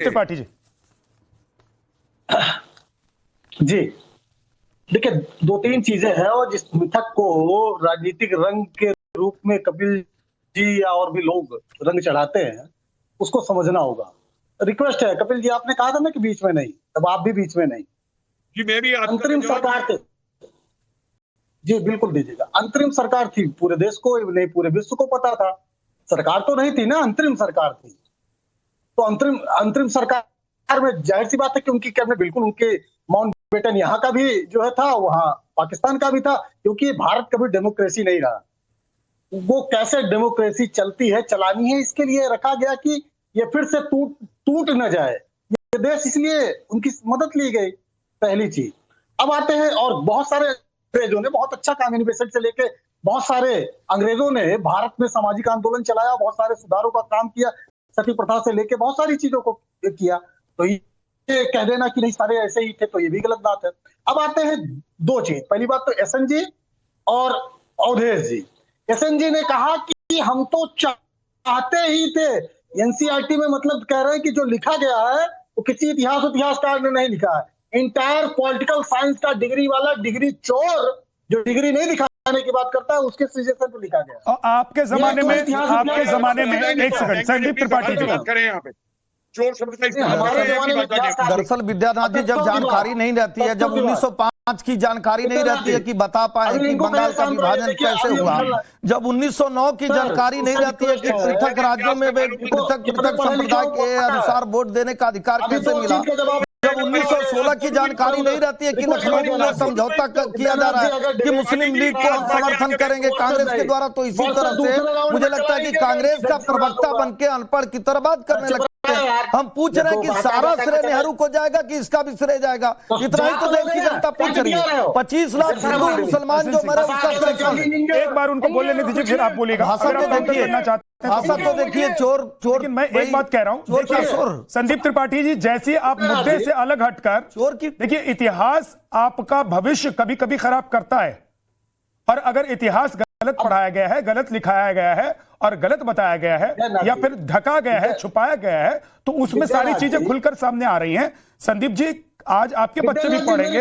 त्रिपाठी जी। जी देखिए, दो तीन चीजें हैं और जिस मिथक को राजनीतिक रंग के रूप में कपिल जी या और भी लोग रंग चढ़ाते हैं, उसको समझना होगा। रिक्वेस्ट है कपिल जी, आपने कहा था ना कि बीच में नहीं, तब आप भी बीच में नहीं। जी मैं भी अंतरिम सरकार थे। जी बिल्कुल दीजिएगा। अंतरिम सरकार थी, पूरे देश को नहीं पूरे विश्व को पता था। सरकार तो नहीं थी ना, अंतरिम सरकार थी। तो अंतरिम सरकार में जाहिर सी बात है कि उनकी कैबिनेट बिल्कुल उनके माउंटबेटन यहाँ का भी जो है था, वहां पाकिस्तान का भी था, क्योंकि भारत कभी डेमोक्रेसी नहीं रहा। वो कैसे डेमोक्रेसी चलती है, चलानी है, इसके लिए रखा गया कि ये फिर से टूट न जाए ये देश, इसलिए उनकी मदद ली गई, पहली चीज। अब आते हैं और बहुत सारे अंग्रेजों ने बहुत अच्छा काम, यूनिवर्सिटी से लेके बहुत सारे अंग्रेजों ने भारत में सामाजिक आंदोलन चलाया, बहुत सारे सुधारों का काम किया, सती प्रथा से लेके बहुत सारी चीजों को किया। तो ये कह देना कि नहीं सारे ऐसे ही थे, तो ये भी गलत बात है। अब आते हैं दो चीज। पहली बात तो एसएन जी और अवधेश जी। एसएन जी ने कहा कि हम तो चाहते ही थे, एनसीईआरटी में मतलब कह रहे हैं कि जो लिखा गया है वो किसी इतिहासकार ने नहीं लिखा है। इंटायर पॉलिटिकल साइंस का डिग्री वाला डिग्री चोर जो डिग्री नहीं दिखाने की बात करता है, उसके सजेशन पर लिखा गया। और आपके जमाने में एक सेकंड संदीप त्रिपाठी जी बात करें यहाँ पे चोर शब्द का हमारे जमाने में दरअसल विद्यानाथ जी, जब जानकारी नहीं रहती है, जब 1905 की जानकारी नहीं रहती है कि बता पाए कि बंगाल का विभाजन कैसे हुआ, जब 1909 की जानकारी नहीं रहती है कि पृथक राज्यों में पृथक संप्रदाय के अनुसार वोट देने का अधिकार कैसे मिला, जब 1916 की जानकारी नहीं रहती है कि लखनऊ में समझौता किया जा रहा है कि मुस्लिम लीग को हम समर्थन करेंगे कांग्रेस के द्वारा, तो इसी तरह से मुझे लगता है कि कांग्रेस का प्रवक्ता बनके अनपढ़ की तरह बात करने लगते हैं। हम पूछ रहे हैं कि सारा श्रेय नेहरू को जाएगा कि इसका भी श्रेय जाएगा? इतना ही तो देश की जनता पूछ रही है। 25 लाख हिंदू मुसलमान जो मरे उसका, एक बार उनको बोलने नहीं दीजिए, फिर आप बोलिएगा। भाषा तो देखिए चोर मैं एक बात कह रहा हूँ, संदीप त्रिपाठी जी, जैसे आप मुद्दे से अलग हटकर चोर की, देखिए इतिहास आपका भविष्य कभी कभी खराब करता है, और अगर इतिहास गलत पढ़ाया गया है, गलत लिखाया गया है और गलत बताया गया है या फिर ढका गया है, छुपाया गया है, तो उसमें सारी चीजें खुलकर सामने आ रही हैं। संदीप जी, आज आपके बच्चे भी पढ़ेंगे,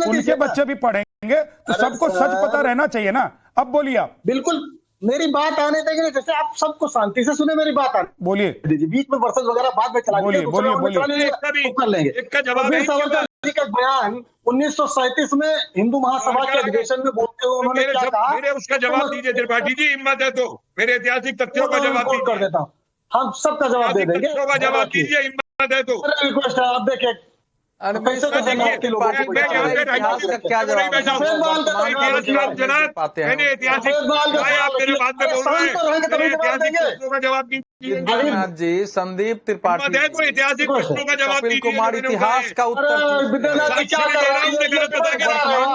उनके बच्चे भी पढ़ेंगे, तो सबको सच पता रहना चाहिए ना। अब बोलिए आप। बिल्कुल, मेरी बात आने देंगे, जैसे आप सबको शांति से सुने, मेरी बात आने बोलिए दीजिए, बीच में वर्सेस वगैरह बाद में चला बोलिए कर लेंगे। वीर सावरकर जी का बयान 1937 में हिंदू महासभा के अधिवेशन में बोलते हुए उन्होंने क्या कहा, मेरे उसका जवाब दीजिए त्रिपाठी जी, हिम्मत है तो मेरे ऐतिहासिक तथ्यों का जवाब दीजिए। कर देता हूँ, हम सबका जवाब दे देंगे, जवाब दीजिए, हिम्मत है तो। रिक्वेस्ट है, आप देखिए कैसे मैंने जी संदीप त्रिपाठी ऐतिहासिक प्रश्नों का जवाब कपिल कुमार इतिहास का उत्तर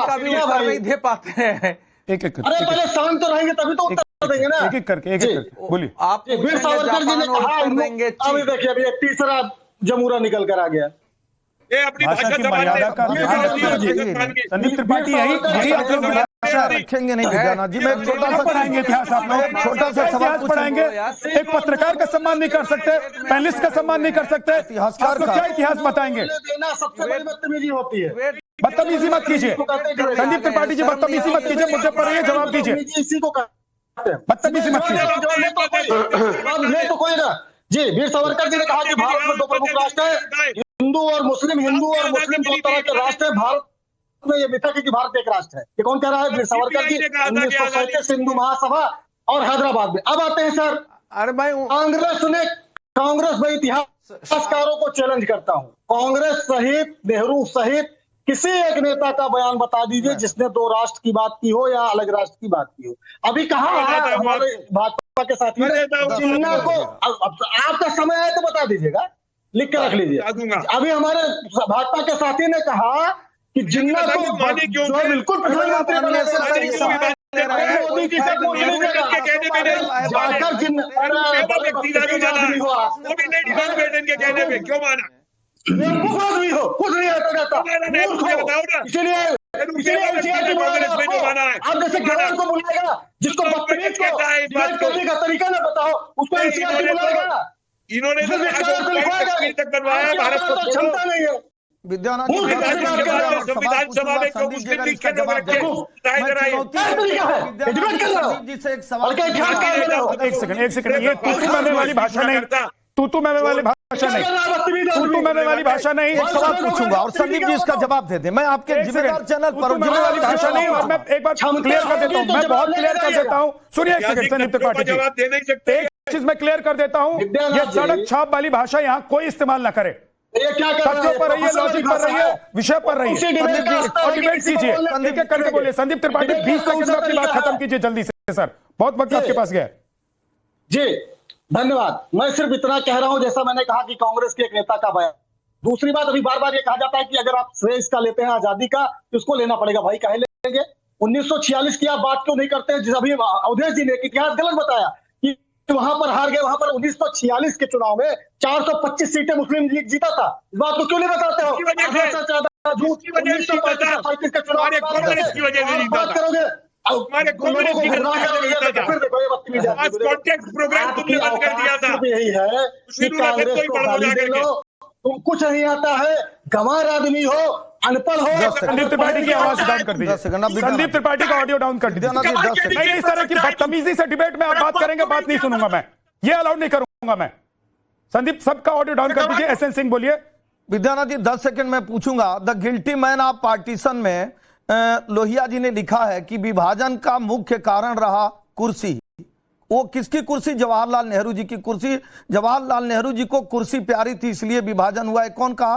का भी उत्तर नहीं दे पाते हैं। एक एक अरे पहले शांत तो रहेंगे तभी तो उत्तर देंगे ना। एक एक करके बोलिए। आप वीर सावरकर जी ने कहा, अभी देखिए अभी तीसरा जमूरा निकल कर आ गया। ये अपनी भाषा की मर्यादा का संदीप त्रिपाठी यही आप लोग रखेंगे नहीं विद्यानाथ जी। मैं छोटा सा पढ़ाएंगे इतिहास, आप लोग छोटा सा इतिहास पढ़ाएंगे, एक पत्रकार का सम्मान नहीं कर सकते, पैनलिस्ट का सम्मान नहीं कर सकते, इतिहासकार का क्या इतिहास बताएंगे? सबसे बड़ी बदतमीजी होती है। बदतमीजी मत कीजिए संदीप त्रिपाठी जी, बदतमीजी मत कीजिए, मुद्दे पर रहिए, जवाब दीजिए। इसी को बदतमीजी मत कीजिए। तो कोई ना जी। वीर सावरकर जी ने कहा कि भारत में दो प्रमुख राष्ट्र है, हिंदू और मुस्लिम दो तरह के राष्ट्र है। भारत में ये मिथक है कि भारत एक राष्ट्र है। ये कौन कह रहा है? वीर सावरकर जी, 1937 हिंदू महासभा और हैदराबाद में। अब आते हैं सर, अरे भाई कांग्रेस में इतिहासकारों को चैलेंज करता हूँ, कांग्रेस सहित नेहरू सहित किसी एक नेता का बयान बता दीजिए जिसने दो राष्ट्र की बात की हो या अलग राष्ट्र की बात की हो। अभी कहा हमारे भाजपा के साथी जिन्ना को, आपका समय है तो बता दीजिएगा, लिख के रख लीजिए। अभी हमारे भाजपा के साथी ने कहा कि जिन्ना को जो बिल्कुल प्रधानमंत्री मोदी जी से पूछ लीजिएगा, क्यों माना? कुछ नहीं इसीलिए आप जैसे गवर्नर को बुलाएगा जिसको बदतमीज को करने का तरीका ना बताओ, उसको बुलाएगा। इन्होंने तो कश्मीर तक बनवाया भारत को छोड़ो। क्षमता नहीं है। विद्यानाथ वो जी, संविधान मैं सभा सवाल संविधान सभा में पूछूंगा, क्यों संदीप जी मुस्लिम अगर लीग इसका के लोग जवाब रखे? दें। बताए मैं जरा ये। चुनौती क्या तरीका है? विद्यानाथ एजुकेट कर रहे हो? संदीप जी से एक सवाल और क्या पूछूंगा। एक सेकंड ये तू मैं वाली भाषा नहीं, तू मैं वाली भाषा नहीं, तू मैं वाली भाषा नहीं। एक सवाल पूछूंगा और संदीप जी इसका जवाब दे दें। मैं आपके एक जिम्मेदार सेकंड, चैनल पर तू मैं वाली भाषा नहीं, और मैं एक बार क्लियर कर देता हूँ, मैं बहुत क्लियर कर देता हूँ। सुनिए एक सेकंड संदीप त्रिपाठी जी, जवाब दे नहीं सकते। एक चीज मैं क्लियर कर देता हूँ, ये सड़क छाप वाली भाषा यहाँ कोई इस्तेमाल ना करे। ये क्या कर रहे तथ्यों पर रहिए, लॉजिक पर रहिए, विषय पर रहिए और डिबेट कीजिए। एक एक करके बोलिए। संदीप त्रिपाठी 20 सेकंड में अपनी बात खत्म कीजिए जल्दी से सर, बहुत वक्त आपके पास गया है। जी धन्यवाद। मैं सिर्फ इतना कह रहा हूं, जैसा मैंने कहा कि कांग्रेस के एक नेता का बयान। दूसरी बात, अभी बार बार ये कहा जाता है कि अगर आप श्रेय इसका लेते हैं आजादी का तो इसको लेना पड़ेगा। भाई काहे लेंगे? 1946 की आप बात क्यों नहीं करते हैं? अभी अवधेश जी ने इतिहास गलत बताया कि वहां पर हार गए। वहां पर 1946 के चुनाव में 425 सीटें मुस्लिम लीग जीता था। इस बात को क्यों नहीं बताते हो? झूठ। 1935 का चुनाव बात करोगे, हमारे कांग्रेस की आज कॉन्टेक्ट प्रोग्राम तुमने बंद कर दिया था। यही है कि कांग्रेस को गाली दे लो, तुम कुछ नहीं आता है, गंवार आदमी हो, अनपढ़ हो। संदीप त्रिपाठी की आवाज डाउन कर दीजिए, संदीप त्रिपाठी का ऑडियो डाउन कर दीजिए। नहीं, इस तरह की बदतमीजी से डिबेट में आप बात करेंगे, बात नहीं सुनूंगा मैं, ये अलाउड नहीं करूंगा मैं। संदीप सबका ऑडियो डाउन कर दीजिए। एसएन सिंह बोलिए। विद्यानाथ जी 10 सेकंड में पूछूंगा। The guilty man of partition में लोहिया जी ने लिखा है कि विभाजन का मुख्य कारण रहा कुर्सी। वो किसकी कुर्सी? जवाहरलाल नेहरू जी की कुर्सी। जवाहरलाल नेहरू जी को कुर्सी प्यारी थी इसलिए विभाजन हुआ है। कौन कहा?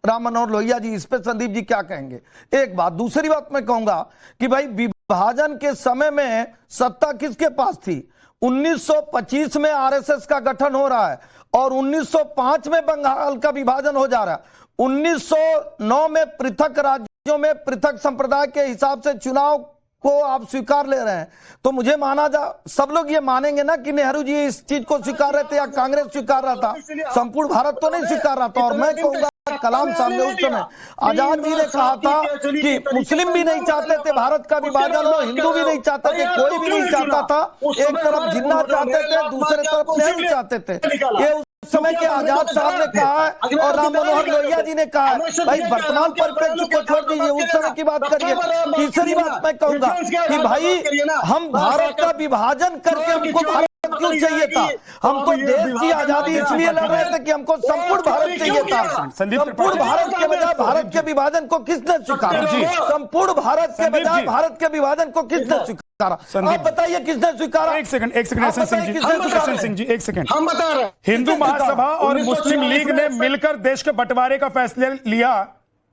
राम मनोहर लोहिया जी। इस पे संदीप जी क्या कहेंगे? एक बात। दूसरी बात मैं कहूंगा कि भाई विभाजन के समय में सत्ता किसके पास थी? 1925 में आरएसएस का गठन हो रहा है और 1905 में बंगाल का विभाजन हो जा रहा है। 1909 में पृथक राज्यों में पृथक संप्रदाय के हिसाब से चुनाव को आप स्वीकार ले रहे हैं। तो मुझे माना जा, सब लोग ये मानेंगे ना कि नेहरू जी इस चीज को स्वीकार रहे थे या कांग्रेस स्वीकार रहा था? संपूर्ण भारत तो नहीं स्वीकार रहा था। और मैं कहूंगा कलाम साहब ने उस समय आजाद जी ने कहा था कि मुस्लिम भी नहीं चाहते थे भारत का विभाजन हो, हिंदू भी नहीं चाहते थे, कोई भी नहीं चाहता था। एक तरफ जिन्ना चाहते थे, दूसरे तरफ नेहरू चाहते थे। ये उस समय के आजाद साहब ने कहा है और राम मनोहर लोहिया जी ने कहा है। भाई वर्तमान परिप्रेक्ष्य को छोड़ दीजिए, उस समय की बात करिए। तीसरी बात मैं कहूंगा कि भाई हम भारत का विभाजन करके हमको भारत क्यों चाहिए था? हमको देश की आजादी इसलिए लड़ रहे थे कि हमको संपूर्ण भारत चाहिए था। संपूर्ण भारत के बजाय भारत के विभाजन को किसने स्वीकारा? संपूर्ण भारत के बजाय भारत के विभाजन को किसने स्वीकारा? आप बताइए किसने स्वीकारा? एक सेकंड एसएन सिंह जी, एक सेकंड। हम बता रहे हैं हिंदू महासभा और मुस्लिम लीग ने मिलकर देश के बंटवारे का फैसला लिया,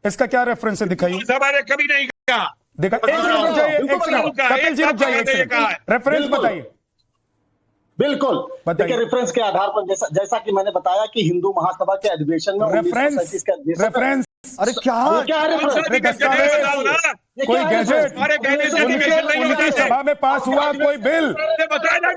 इसका क्या रेफरेंस है? दिखाइए। सभा ने कभी नहीं कहा। देखा, एक मिनट रुक जाइए, एक सेकंड कपिल जी रुक जाइए, एक सेकंड रेफरेंस बताइए। बिल्कुल देखिए, रेफरेंस के आधार पर जैसा कि मैंने बताया कि हिंदू महासभा के अधिवेशन में रेफरेंस अरे क्या कोई गैजेट उनकी सभा में पास हुआ, कोई बिल बताइए ना,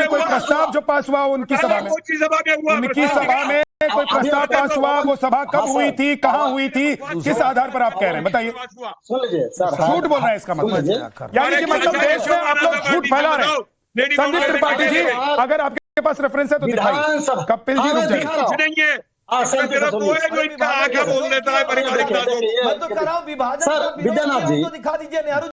कोई प्रस्ताव जो पास हुआ उनकी सभा में, उनकी सभा में कोई प्रस्ताव पास हुआ, वो सभा कब हुई थी, कहाँ हुई थी, किस आधार पर आप कह रहे हैं? बताइए। सुन लीजिए सर, झूठ बोल रहा है इसका मतलब, यानी कि मतलब देश में आप लोग झूठ फैला रहे हैं। संदीप त्रिपाठी जी, अगर आपके पास रेफरेंस है तो दिखाइए। कपिल जी रुक जाइए। मैं तो कह रहा हूं विभाजन विद्यानाथ जी दिखा दीजिए। नेहरू